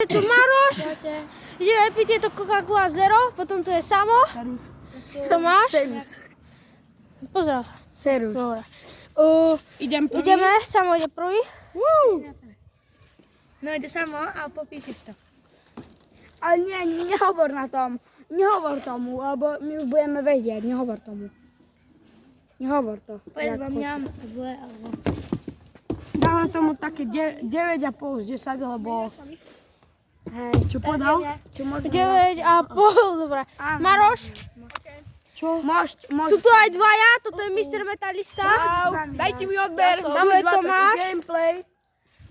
čo Maroš? Ideme piť tieto Coca-Cola Zero, potom tu je Samo. Tomáš. Serus. Pozdrav. Serus. Dobre. Idem prvý. Ideme, Samo ide prvý. No ide Samo a popíšeš to. Ale nie, nehovor na tom. Nehovor tomu, lebo my už budeme vedieť. Nehovor tomu. Nehovor to. Povedz vám mňam zle, alebo... Dáme tomu také 9,5 z 10, lebo... Hej. Čo podal? Čo môžeme... 9,5, dobre. Maroš, Čo? sú tu aj dvaja, toto je Mr. Metalista. Dajte mi odber. Tu je Tomáš. Gameplay.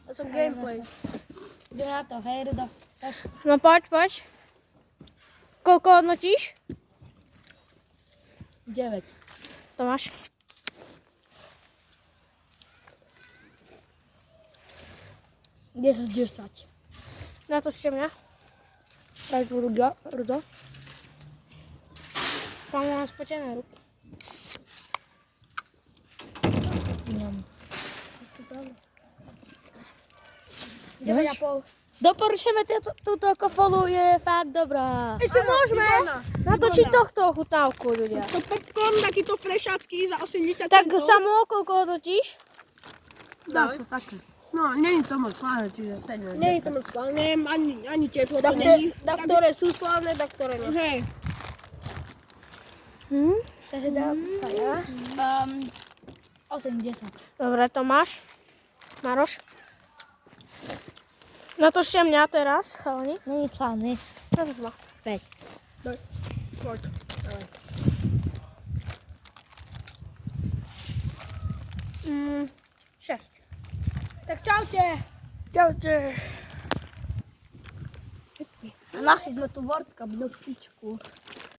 To som gameplay. Ideme na to, hej, Rudo. Tak. No poď. Koľko hodnotíš? 9. Tomáš. z 10. Na to ešte mňa. Tak Rudo. Tam mám spočené ruky. Doporučujeme túto kofolu, je fakt dobrá. Ešte môžeme natočiť tohto chutávku, ľudia. To popcorn, takýto frešácky za 80 Tak centov. Samo, koľko hodnotíš? Dá sa také. No, není to moc slavné, čiže 7. Nie je to moc slavné, Ani teplo to není. tak ktoré sú slavné, tak ktoré nie. Hej. Takže dám ja. 8, 10. Dobre, Tomáš. Maroš. Natočte mňa teraz, chalani. Není slavný. Natoč ma. 5. Poď. 6. Tak čaute. Čaute. Našli sme tu vortka, do pičku.